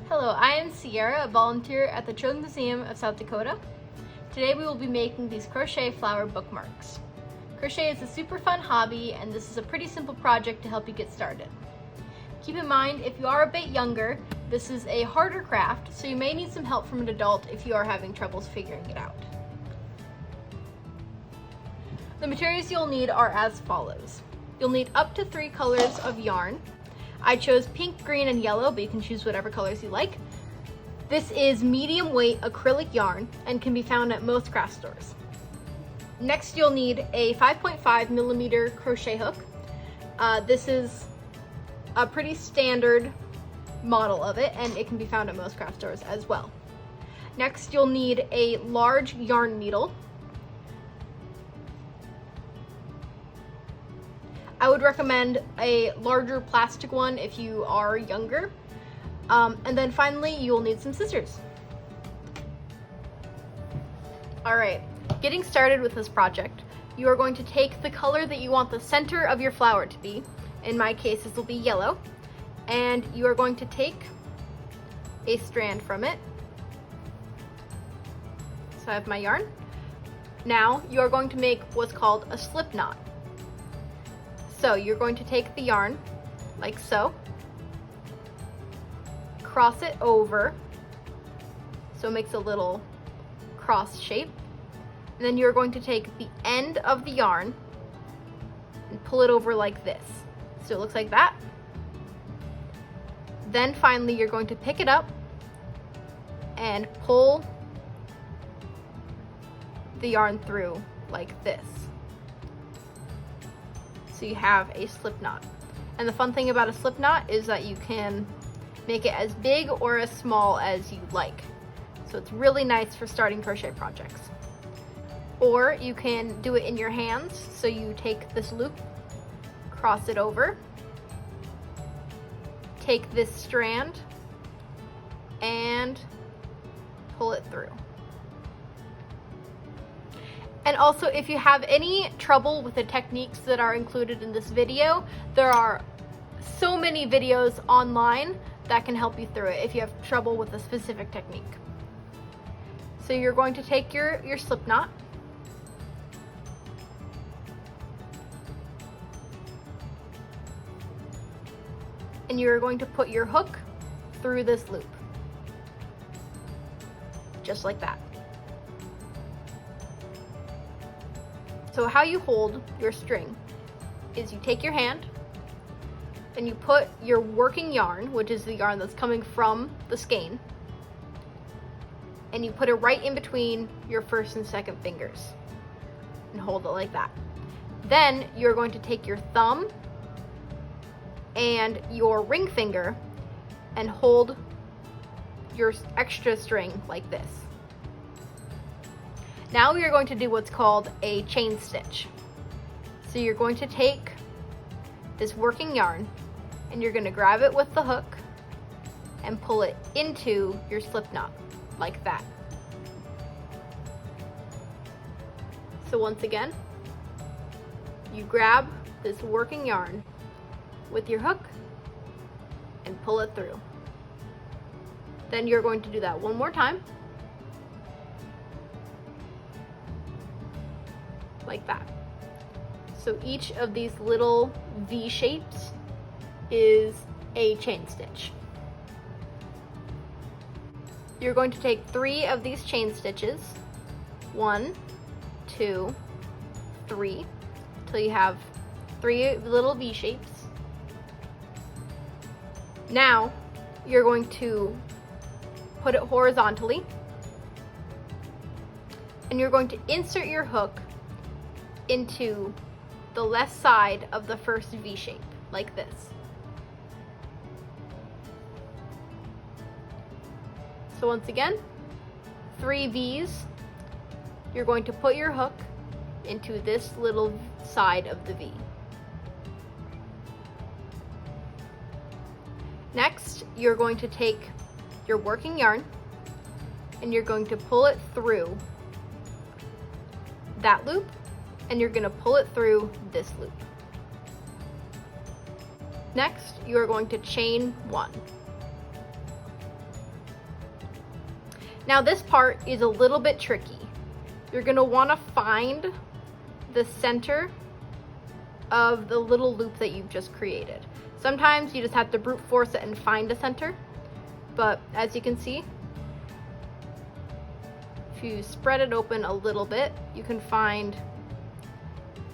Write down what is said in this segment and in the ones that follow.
Hello, I am Sierra, a volunteer at the Children's Museum of South Dakota. Today we will be making these crochet flower bookmarks. Crochet is a super fun hobby, and this is a pretty simple project to help you get started. Keep in mind, if you are a bit younger, this is a harder craft, so you may need some help from an adult if you are having troubles figuring it out. The materials you'll need are as follows. You'll need up to 3 colors of yarn. I chose pink, green, and yellow, but you can choose whatever colors you like. This is medium weight acrylic yarn and can be found at most craft stores. Next, you'll need a 5.5 millimeter crochet hook. This is a pretty standard model of it, and it can be found at most craft stores as well. Next, you'll need a large yarn needle. I would recommend a larger plastic one if you are younger. And then finally, you will need some scissors. All right, getting started with this project, you are going to take the color that you want the center of your flower to be. In my case, this will be yellow. And you are going to take a strand from it. So I have my yarn. Now you are going to make what's called a slip knot. So you're going to take the yarn, like so, cross it over, so it makes a little cross shape, and then you're going to take the end of the yarn and pull it over like this. So it looks like that. Then finally you're going to pick it up and pull the yarn through like this. So you have a slip knot. And the fun thing about a slip knot is that you can make it as big or as small as you like. So it's really nice for starting crochet projects. Or you can do it in your hands. So you take this loop, cross it over, take this strand, and pull it through. And also, if you have any trouble with the techniques that are included in this video, there are so many videos online that can help you through it if you have trouble with a specific technique. So you're going to take your slip knot, and you're going to put your hook through this loop, just like that. So how you hold your string is you take your hand and you put your working yarn, which is the yarn that's coming from the skein, and you put it right in between your first and second fingers and hold it like that. Then you're going to take your thumb and your ring finger and hold your extra string like this. Now we are going to do what's called a chain stitch. So you're going to take this working yarn and you're going to grab it with the hook and pull it into your slip knot like that. So once again, you grab this working yarn with your hook and pull it through. Then you're going to do that one more time, like that. So each of these little V shapes is a chain stitch. You're going to take 3 of these chain stitches, 1, 2, 3, till you have 3 little V shapes. Now you're going to put it horizontally, and you're going to insert your hook into the left side of the first V shape, like this. So once again, 3 V's, you're going to put your hook into this little side of the V. Next, you're going to take your working yarn and you're going to pull it through that loop, and you're going to pull it through this loop. Next, you are going to chain 1. Now this part is a little bit tricky. You're gonna wanna find the center of the little loop that you've just created. Sometimes you just have to brute force it and find a center, but as you can see, if you spread it open a little bit, you can find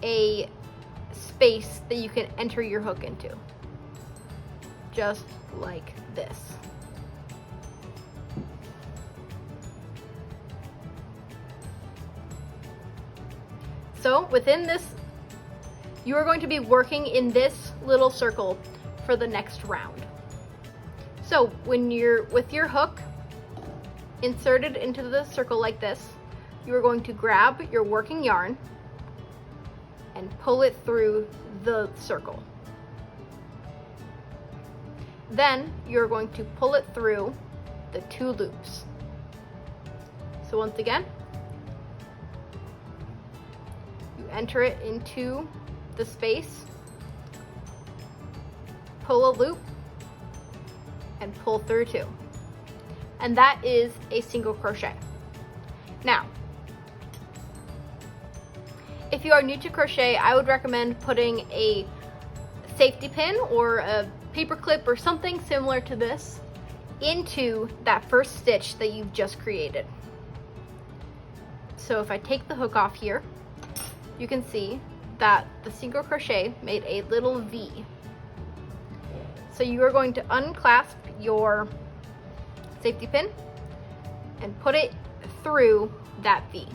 a space that you can enter your hook into, just like this. So within this, you are going to be working in this little circle for the next round. So when you're with your hook inserted into the circle like this, you are going to grab your working yarn and pull it through the circle. Then you're going to pull it through the 2 loops. So once again, you enter it into the space, pull a loop, and pull through 2. And that is a single crochet. Now, if you are new to crochet, I would recommend putting a safety pin or a paper clip or something similar to this into that first stitch that you've just created. So if I take the hook off here, you can see that the single crochet made a little V. So you are going to unclasp your safety pin and put it through that V.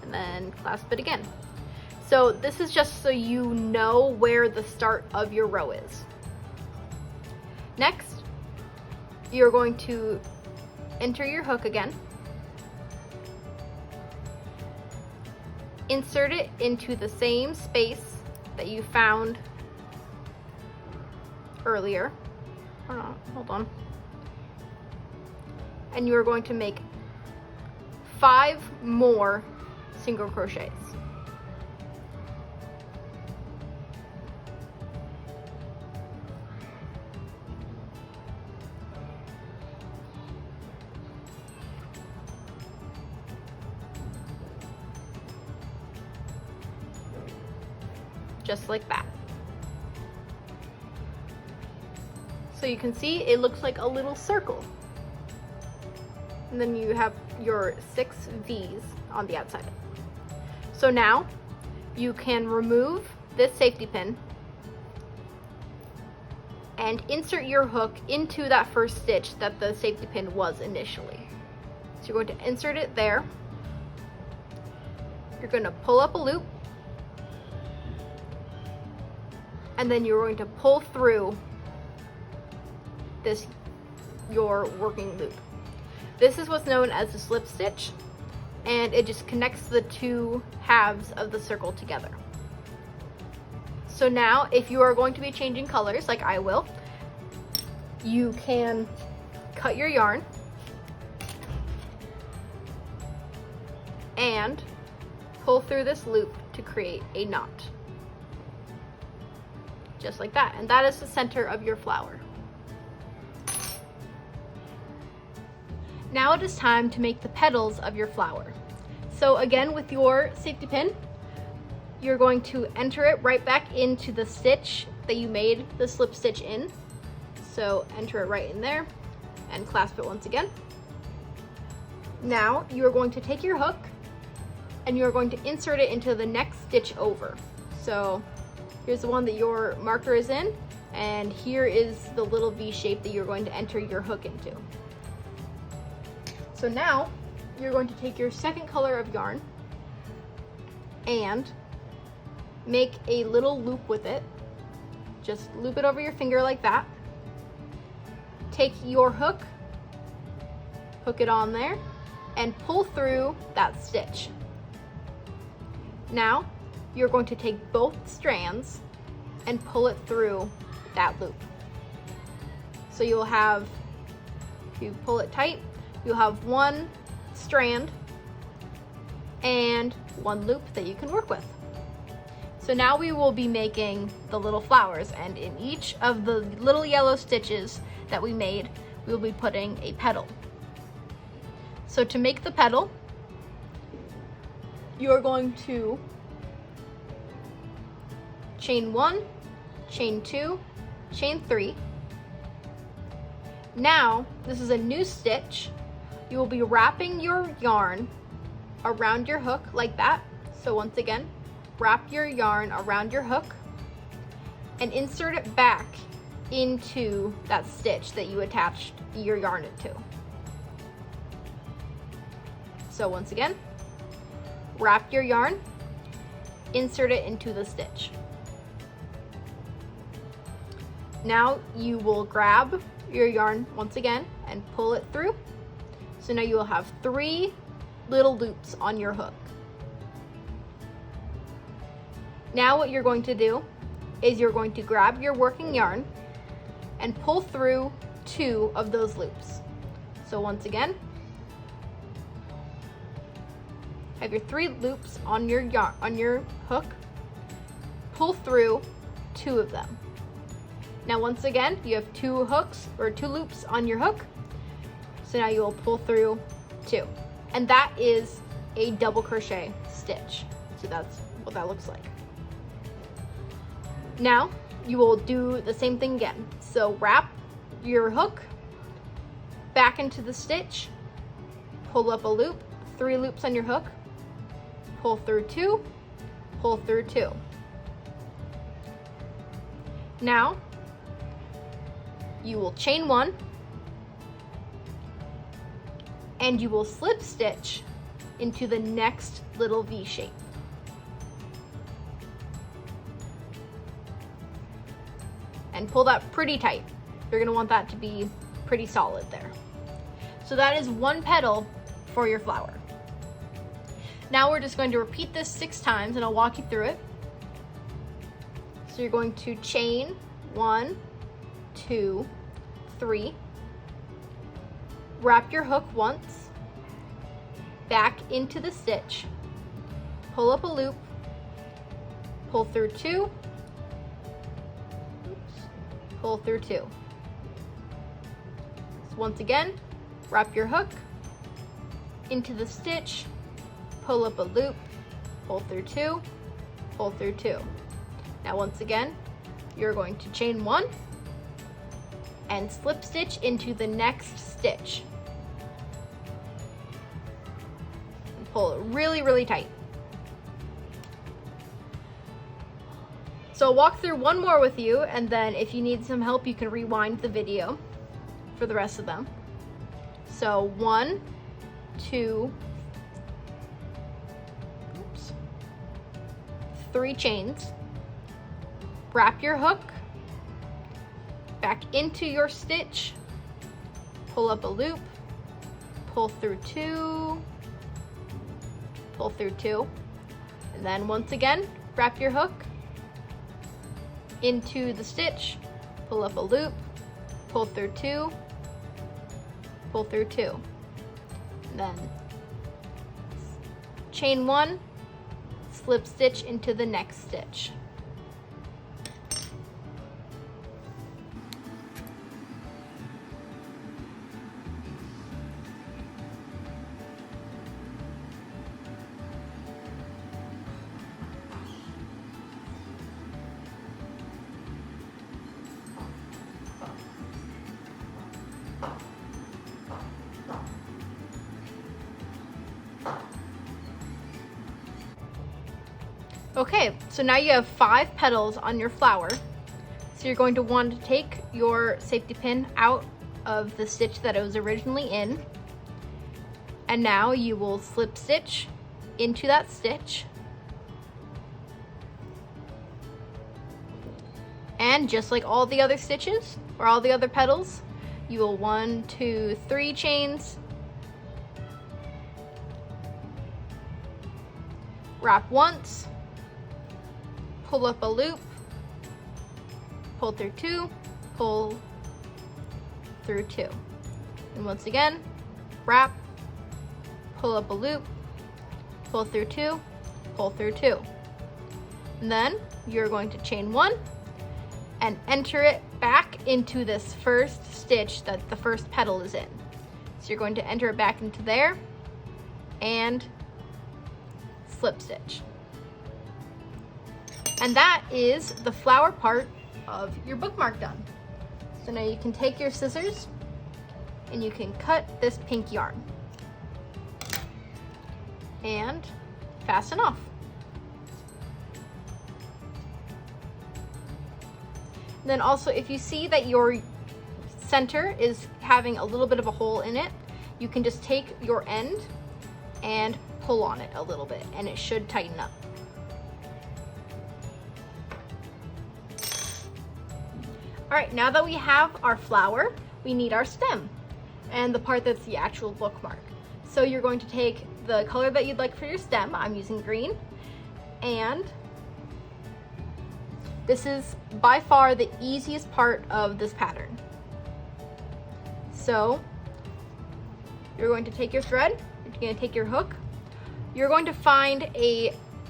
And then clasp it again. So this is just so you know where the start of your row is. Next, you're going to enter your hook again, insert it into the same space that you found earlier. Hold on. And you are going to make 5 more single crochets. Just like that. So you can see it looks like a little circle. And then you have your 6 V's on the outside. So now you can remove this safety pin and insert your hook into that first stitch that the safety pin was initially. So you're going to insert it there. You're going to pull up a loop, and then you're going to pull through this, your working loop. This is what's known as a slip stitch, and it just connects the 2 halves of the circle together. So now, if you are going to be changing colors, like I will, you can cut your yarn and pull through this loop to create a knot. Just like that. And that is the center of your flower. Now it is time to make the petals of your flower. So again, with your safety pin, you're going to enter it right back into the stitch that you made the slip stitch in. So enter it right in there and clasp it once again. Now you are going to take your hook and you are going to insert it into the next stitch over. So here's the one that your marker is in, and here is the little V shape that you're going to enter your hook into. So now you're going to take your second color of yarn and make a little loop with it. Just loop it over your finger like that. Take your hook, hook it on there, and pull through that stitch. Now you're going to take both strands and pull it through that loop. So you'll have, if you pull it tight, you'll have 1 strand and 1 loop that you can work with. So now we will be making the little flowers, and in each of the little yellow stitches that we made, we will be putting a petal. So to make the petal, you're going to chain 1, chain 2, chain 3. Now, this is a new stitch. You will be wrapping your yarn around your hook like that. So once again, wrap your yarn around your hook and insert it back into that stitch that you attached your yarn to. So once again, wrap your yarn, insert it into the stitch. Now you will grab your yarn once again and pull it through. So now you will have 3 little loops on your hook. Now what you're going to do is you're going to grab your working yarn and pull through 2 of those loops. So once again, have your 3 loops on your yarn, on your hook, pull through 2 of them. Now once again, you have 2 hooks or 2 loops on your hook. So now you will pull through 2. And that is a double crochet stitch. So that's what that looks like. Now you will do the same thing again. So wrap your hook back into the stitch, pull up a loop, 3 loops on your hook, pull through 2, pull through 2. Now you will chain 1 and you will slip stitch into the next little V shape. And pull that pretty tight. You're gonna want that to be pretty solid there. So that is 1 petal for your flower. Now we're just going to repeat this 6 times and I'll walk you through it. So you're going to chain 1, 2, 3, wrap your hook once, back into the stitch, pull up a loop, pull through 2, pull through 2. So once again, wrap your hook into the stitch, pull up a loop, pull through 2, pull through 2. Now once again, you're going to chain 1 and slip stitch into the next stitch. And pull it really, really tight. So I'll walk through one more with you, and then if you need some help, you can rewind the video for the rest of them. So 1, 2, 3 chains, wrap your hook back into your stitch, pull up a loop, pull through 2, pull through 2, and then once again, wrap your hook into the stitch, pull up a loop, pull through 2, pull through 2, and then chain 1, slip stitch into the next stitch. Okay, so now you have 5 petals on your flower. So you're going to want to take your safety pin out of the stitch that it was originally in. And now you will slip stitch into that stitch. And just like all the other stitches, or all the other petals, you will 1, 2, 3 chains, wrap once, pull up a loop, pull through 2, pull through 2. And once again, wrap, pull up a loop, pull through 2, pull through 2. And And then you're going to chain 1 and enter it back into this first stitch that the first petal is in. So you're going to enter it back into there and slip stitch. And that is the flower part of your bookmark done. So now you can take your scissors and you can cut this pink yarn and fasten off. Then also, if you see that your center is having a little bit of a hole in it, you can just take your end and pull on it a little bit and it should tighten up. All right, now that we have our flower, we need our stem and the part that's the actual bookmark. So you're going to take the color that you'd like for your stem. I'm using green, and this is by far the easiest part of this pattern. So you're going to take your thread, you're going to take your hook, you're going to find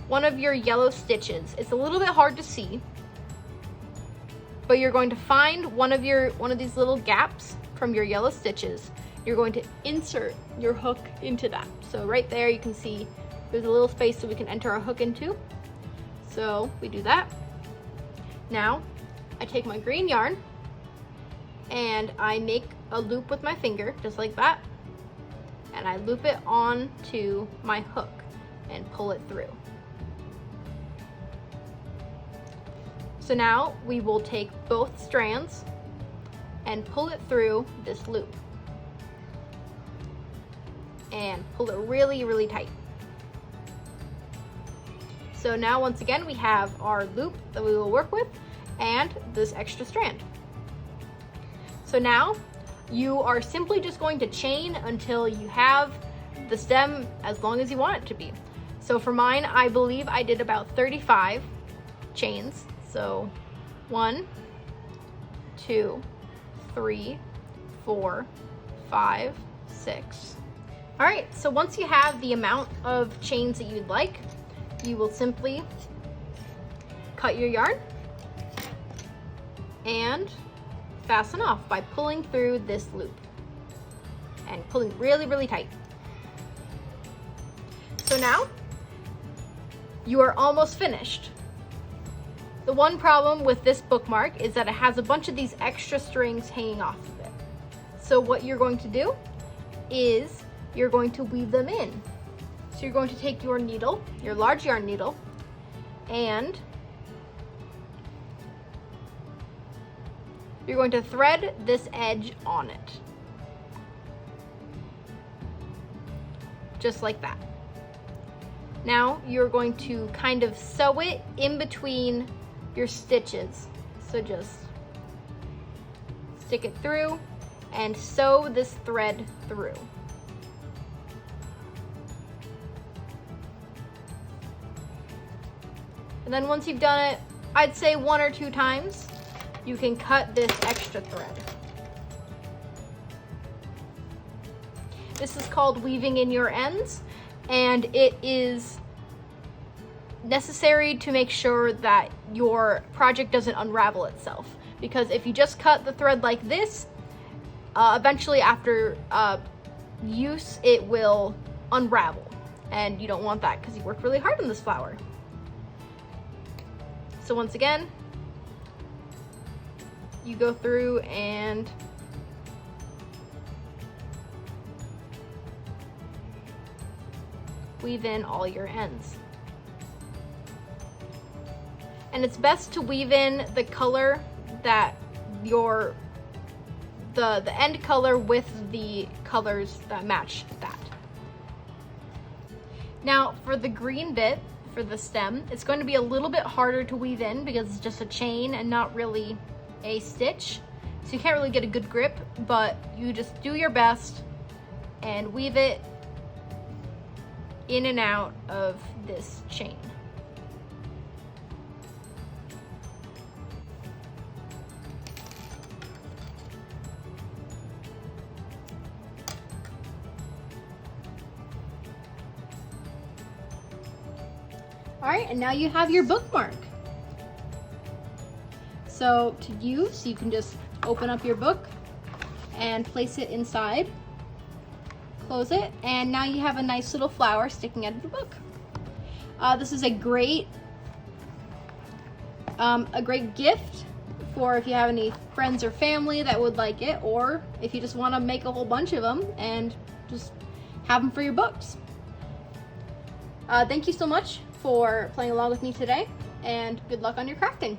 one of your yellow stitches. It's a little bit hard to see, but you're going to find one of these little gaps from your yellow stitches. You're going to insert your hook into that. So right there you can see there's a little space so we can enter our hook into. So we do that. Now I take my green yarn and I make a loop with my finger, just like that, and I loop it onto my hook and pull it through. So now we will take both strands and pull it through this loop and pull it really, really tight. So now once again we have our loop that we will work with and this extra strand. So now you are simply just going to chain until you have the stem as long as you want it to be. So for mine, I believe I did about 35 chains. So 1, 2, 3, 4, 5, 6. All right, so once you have the amount of chains that you'd like, you will simply cut your yarn and fasten off by pulling through this loop and pulling really, really tight. So now you are almost finished. The one problem with this bookmark is that it has a bunch of these extra strings hanging off of it. So what you're going to do is you're going to weave them in. So you're going to take your needle, your large yarn needle, and you're going to thread this edge on it. Just like that. Now you're going to kind of sew it in between your stitches. So just stick it through and sew this thread through. And then once you've done it, I'd say 1 or 2 times, you can cut this extra thread. This is called weaving in your ends, and it is necessary to make sure that your project doesn't unravel itself. Because if you just cut the thread like this, eventually after use, it will unravel. And you don't want that because you worked really hard on this flower. So once again, you go through and weave in all your ends. And it's best to weave in the color that the end color with the colors that match that. Now for the green bit, for the stem, it's going to be a little bit harder to weave in because it's just a chain and not really a stitch. So you can't really get a good grip, but you just do your best and weave it in and out of this chain. All right, and now you have your bookmark. So to use, you can just open up your book and place it inside, close it, and now you have a nice little flower sticking out of the book. This is a great gift for if you have any friends or family that would like it, or if you just want to make a whole bunch of them and just have them for your books. Thank you so much for playing along with me today, and good luck on your crafting.